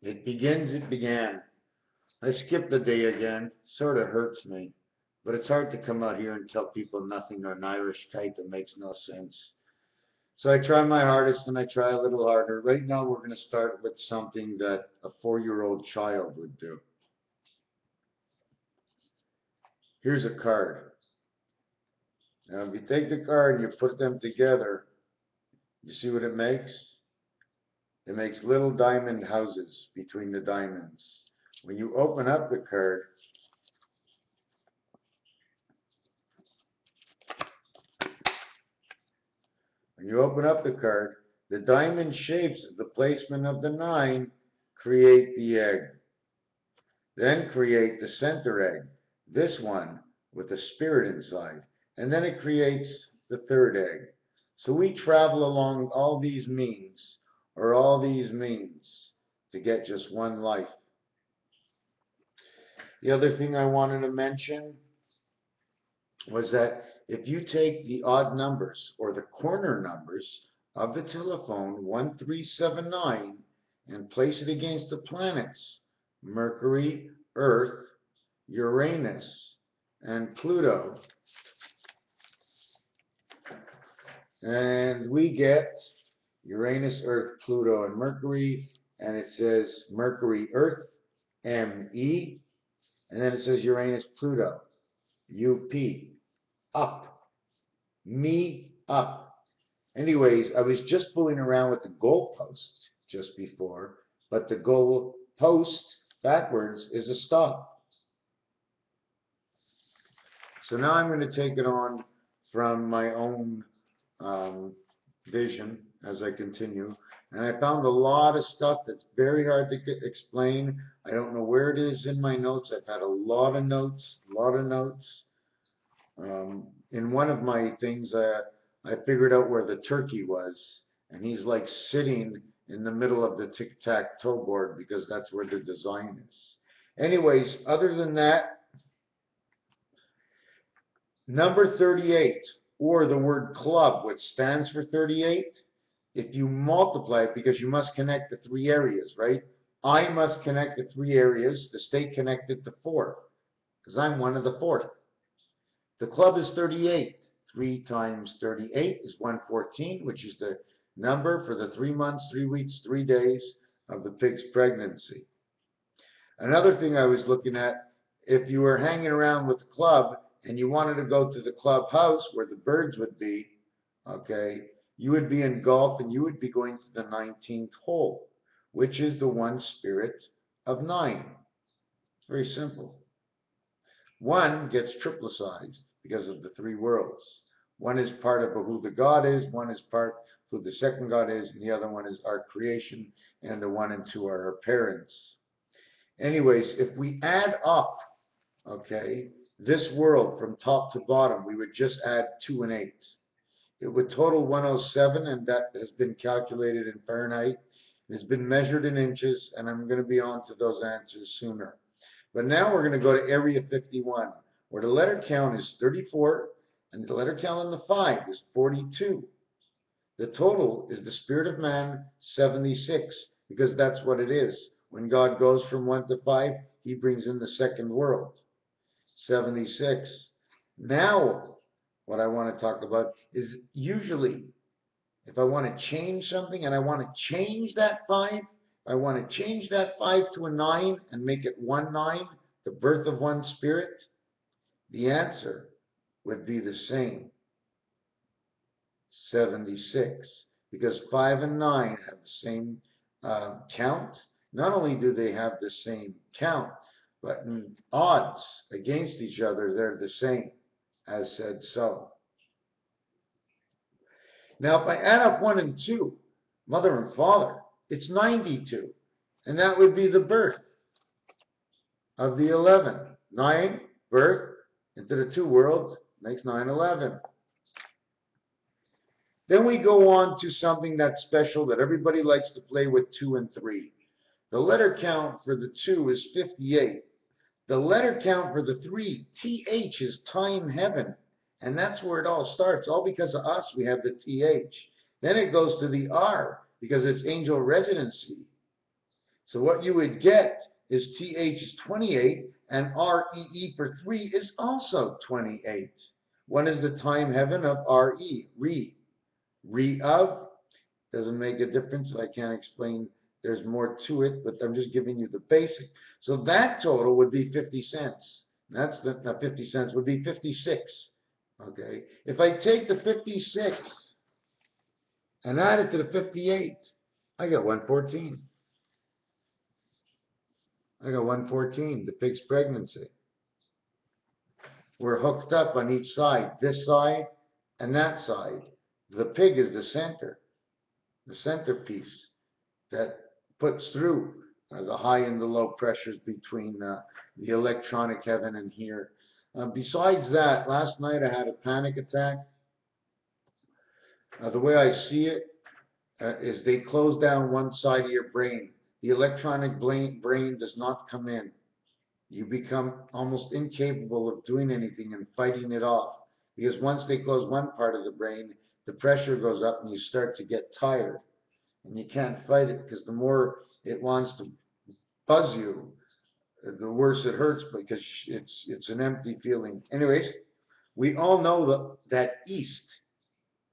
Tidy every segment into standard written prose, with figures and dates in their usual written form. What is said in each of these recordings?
It begins, it began. I skipped the day again. Sort of hurts me. But it's hard to come out here and tell people nothing or an Irish kite that makes no sense. So I try my hardest and I try a little harder. Right now we're going to start with something that a 4-year-old child would do. Here's a card. Now if you take the card and you put them together, you see what it makes? It makes little diamond houses between the diamonds. When you open up the card, the diamond shapes of the placement of the 9 create the egg. Then create the center egg, this one with the spirit inside. And then it creates the 3rd egg. So we travel along all these means to get just one life. The other thing I wanted to mention was that if you take the odd numbers or the corner numbers of the telephone 1379 and place it against the planets Mercury, Earth, Uranus, and Pluto, and we get Uranus, Earth, Pluto, and Mercury, and it says Mercury, Earth, ME, and then it says Uranus, Pluto, UP, up, me, up. Anyways, I was just fooling around with the goalpost just before, but the goalpost backwards is a stop. So now I'm going to take it on from my own vision as I continue. And I found a lot of stuff that's very hard to explain. I don't know where it is in my notes. I've had a lot of notes. In one of my things, I figured out where the turkey was, and he's like sitting in the middle of the tic-tac-toe board because that's where the design is. Anyways, other than that, number 38, or the word club, which stands for 38, if you multiply it, because you must connect the 3 areas, right? I must connect the 3 areas to stay connected to 4, because I'm one of the 4th. The club is 38. 3 times 38 is 114, which is the number for the 3 months, 3 weeks, 3 days of the pig's pregnancy. Another thing I was looking at, if you were hanging around with the club and you wanted to go to the clubhouse where the birds would be, okay, you would be in golf and you would be going to the 19th hole, which is the one spirit of 9. It's very simple. 1 gets triplicized because of the 3 worlds. 1 is part of who the God is, 1 is part of who the second God is, and the other one is our creation, and the 1 and 2 are our parents. Anyways, if we add up, okay, this world from top to bottom, we would just add 2 and 8. It would total 107, and that has been calculated in Fahrenheit. It has been measured in inches, and I'm going to be on to those answers sooner. But now we're going to go to Area 51, where the letter count is 34, and the letter count on the 5 is 42. The total is the spirit of man, 76, because that's what it is. When God goes from 1 to 5, he brings in the second world, 76. Now, what I want to talk about is usually, if I want to change something and I want to change that 5, I want to change that 5 to a 9 and make it 1 9, the birth of one spirit, the answer would be the same, 76, because 5 and 9 have the same count. Not only do they have the same count, but in odds against each other, they're the same, as said so. Now, if I add up 1 and 2, mother and father, it's 92. And that would be the birth of the 11. 9, birth, into the 2 worlds, makes 9, 11. Then we go on to something that's special that everybody likes to play with, 2 and 3. The letter count for the 2 is 58. The letter count for the 3, TH, is time heaven. And that's where it all starts. All because of us, we have the TH. Then it goes to the R, because it's angel residency. So what you would get is TH is 28, and REE for 3 is also 28. What is the time heaven of RE? Re of doesn't make a difference. I can't explain. There's more to it, but I'm just giving you the basic. So that total would be 50 cents. That's the 50 cents would be 56. Okay. If I take the 56 and add it to the 58, I got 114. I got 114, the pig's pregnancy. We're hooked up on each side, this side and that side. The pig is the centerpiece that puts through the high and the low pressures between the electronic heaven and here. Besides that, last night I had a panic attack. The way I see it is they close down one side of your brain. The electronic brain does not come in. You become almost incapable of doing anything and fighting it off. Because once they close one part of the brain, the pressure goes up and you start to get tired. And you can't fight it because the more it wants to buzz you, the worse it hurts because it's an empty feeling. Anyways, we all know that east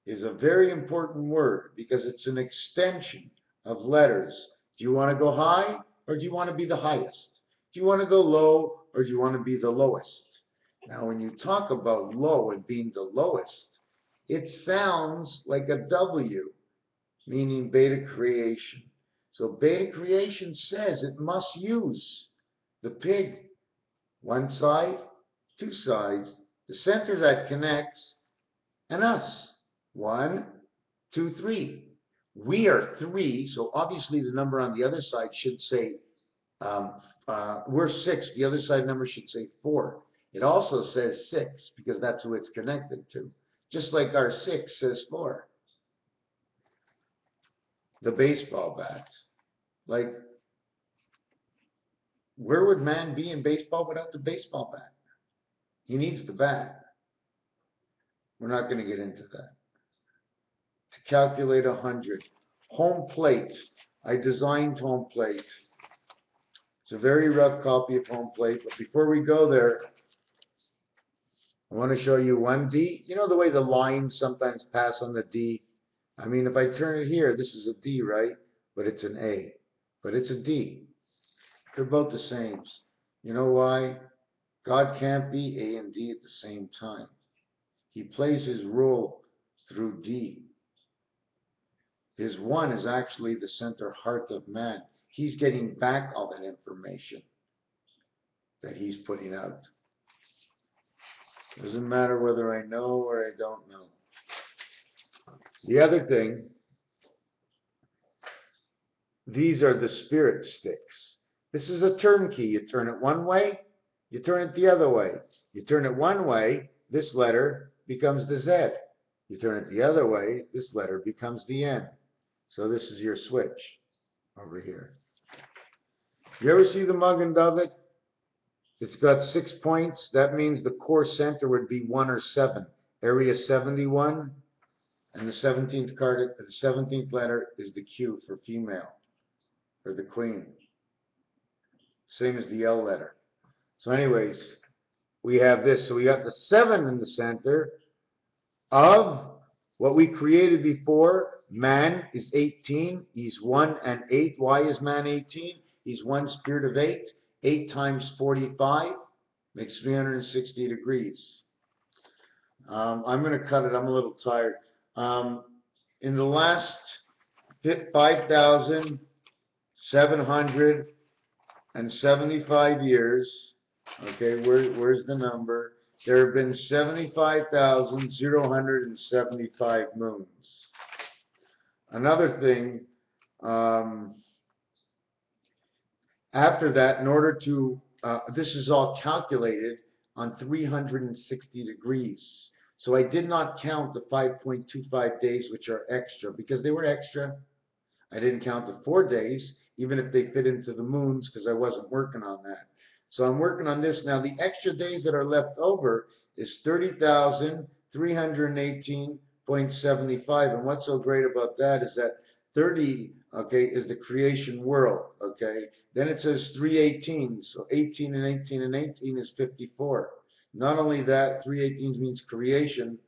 is a very important word because it's an extension of letters. Do you want to go high or do you want to be the highest? Do you want to go low or do you want to be the lowest? Now, when you talk about low and being the lowest, it sounds like a W, meaning beta creation. So beta creation says it must use the pig, one side, two sides, the center that connects, and us. 1, 2, 3. We are 3, so obviously the number on the other side should say, we're 6. The other side number should say 4. It also says 6 because that's who it's connected to. Just like our 6 says 4. The baseball bat. Like, where would man be in baseball without the baseball bat? He needs the bat. We're not going to get into that. To calculate 100. Home plate. I designed home plate. It's a very rough copy of home plate, but before we go there, I want to show you 1D. You know the way the lines sometimes pass on the D? I mean, if I turn it here, this is a D, right? But it's an A. But it's a D. They're both the same. You know why? God can't be A and D at the same time. He plays his role through D. His 1 is actually the center heart of man. He's getting back all that information that he's putting out. Doesn't matter whether I know or I don't know. The other thing, these are the spirit sticks. This is a turnkey. You turn it one way, you turn it the other way. You turn it one way, this letter becomes the Z. You turn it the other way, this letter becomes the N. So this is your switch over here. You ever see the mug and dove it? It's got 6 points. That means the core center would be 1 or 7. Area 71. And the 17th card, the 17th letter is the Q for female, or the queen. Same as the L letter. So anyways, we have this. So we got the 7 in the center of what we created before. Man is 18. He's 1 and 8. Why is man 18? He's 1 spirit of 8. 8 times 45 makes 360 degrees. I'm going to cut it. I'm a little tired. In the last 5,775 years, okay, where's the number? There have been 75,075 moons. Another thing, after that, in order to, this is all calculated on 360 degrees. So I did not count the 5.25 days, which are extra, because they were extra. I didn't count the 4 days, even if they fit into the moons, because I wasn't working on that. So I'm working on this. Now, the extra days that are left over is 30,318.75. And what's so great about that is that 30 okay, is the creation world, okay? Then it says 318, so 18 and 18 and 18 is 54. Not only that, 318 means creation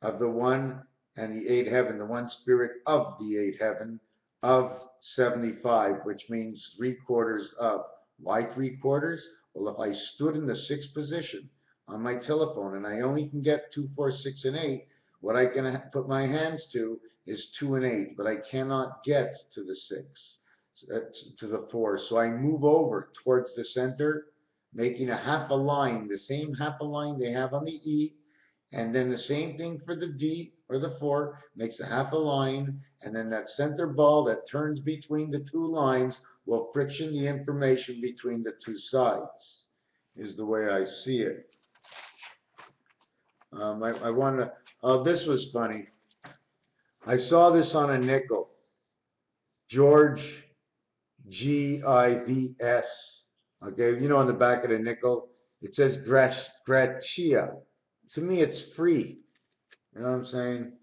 of the one and the eight heaven, the one spirit of the eight heaven of 75, which means 3/4 of. Why 3/4? Well, if I stood in the sixth position on my telephone and I only can get 2, 4, 6, and 8, what I can put my hands to is 2 and 8, but I cannot get to the 6, to the 4. So I move over towards the center, making a half a line, the same half a line they have on the E, and then the same thing for the D or the 4, makes a half a line, and then that center ball that turns between the two lines will friction the information between the two sides, is the way I see it. I want to, oh, this was funny. I saw this on a nickel. George, G-I-V-S. Okay, you know on the back of the nickel, it says gratia. To me, it's free. You know what I'm saying?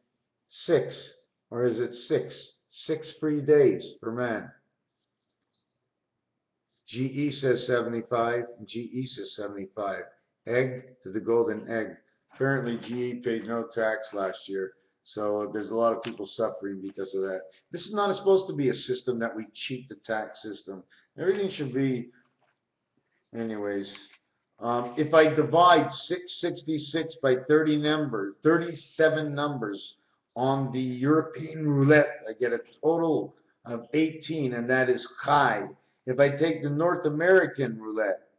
6, or is it 6? 6 free days for man. GE says 75, and GE says 75. Egg to the golden egg. Apparently GE paid no tax last year, so there's a lot of people suffering because of that. This is not supposed to be a system that we cheat the tax system. Everything should be, anyways. If I divide 666 by 37 numbers on the European roulette, I get a total of 18, and that is high. If I take the North American roulette,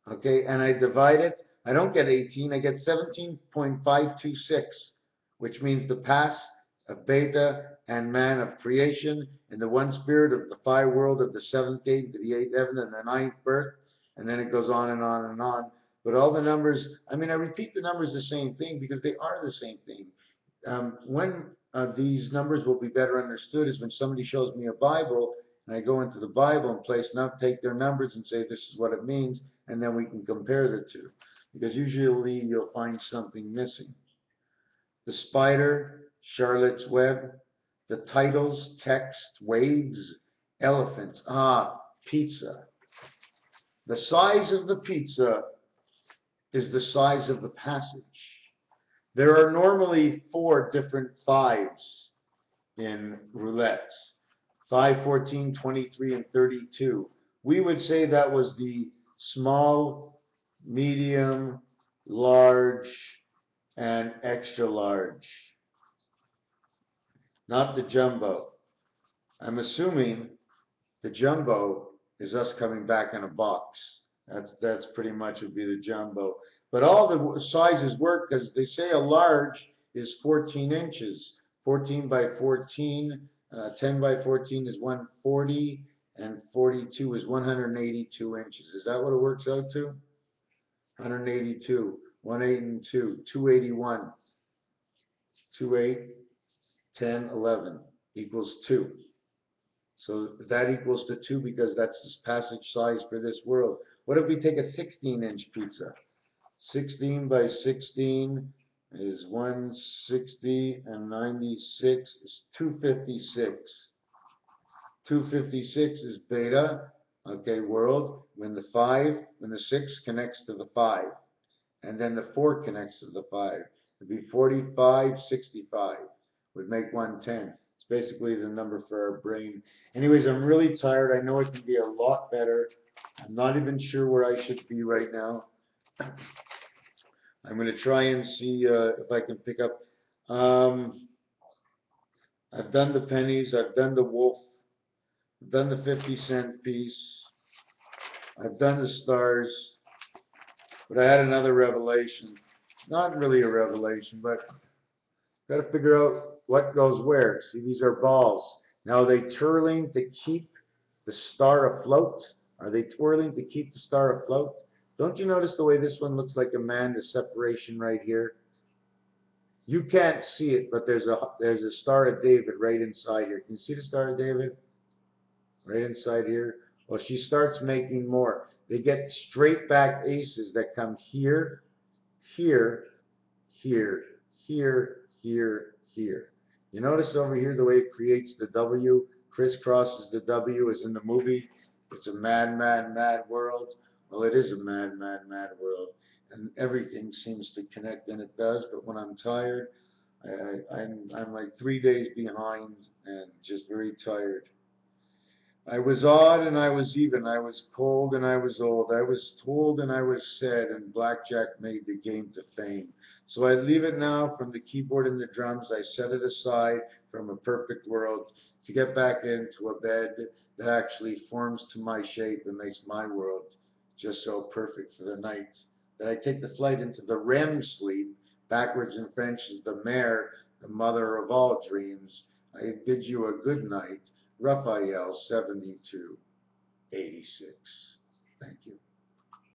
okay, and I divide it, I don't get 18, I get 17.526, which means the pass of beta and man of creation in the one spirit of the five world of the seventh gate to the eighth heaven and the ninth birth, and then it goes on and on and on. But all the numbers, I mean, I repeat the numbers the same thing because they are the same thing. When these numbers will be better understood is when somebody shows me a Bible and I go into the Bible and place take their numbers and say this is what it means, and then we can compare the two. Because usually you'll find something missing. The spider, Charlotte's web, the titles, text, waves, elephants, pizza. The size of the pizza is the size of the passage. There are normally 4 different 5s in roulettes. 5, 14, 23, and 32. We would say that was the small, medium, large, and extra large. Not the jumbo. I'm assuming the jumbo is us coming back in a box. That's pretty much would be the jumbo. But all the sizes work because they say a large is 14 inches. 14 by 14, 10 by 14 is 140, and 42 is 182 inches. Is that what it works out to? 182, 182, 281, 28, 10, 11 equals 2. So that equals to 2 because that's the passage size for this world. What if we take a 16-inch pizza? 16 by 16 is 160, and 96 is 256. 256 is beta, okay, world, when the 6 connects to the 5, and then the 4 connects to the 5. It'd be 45, 65, would make 110. It's basically the number for our brain. Anyways, I'm really tired. I know it can be a lot better. I'm not even sure where I should be right now. I'm going to try and see if I can pick up. I've done the pennies. I've done the wolf. I've done the 50-cent piece. I've done the stars. But I had another revelation. Not really a revelation, but got to figure out what goes where. See, these are balls. Now, are they twirling to keep the star afloat? Are they twirling to keep the star afloat? Don't you notice the way this one looks like a man, the separation right here? You can't see it, but there's a Star of David right inside here. Can you see the Star of David? Right inside here. Well, she starts making more. They get straight back aces that come here, here, here, here, here, here. You notice over here the way it creates the W? crisscrosses the W as in the movie. It's a mad, mad, mad world. Well, it is a mad, mad, mad world. And everything seems to connect, and it does. But when I'm tired, I'm like 3 days behind and just very tired. I was odd and I was even. I was cold and I was old. I was told and I was said, and blackjack made the game to fame. So I leave it now from the keyboard and the drums. I set it aside from a perfect world to get back into a bed that actually forms to my shape and makes my world just so perfect for the night that I take the flight into the REM sleep. Backwards in French is the mère, the mother of all dreams. I bid you a good night. Raphael 7286. Thank you.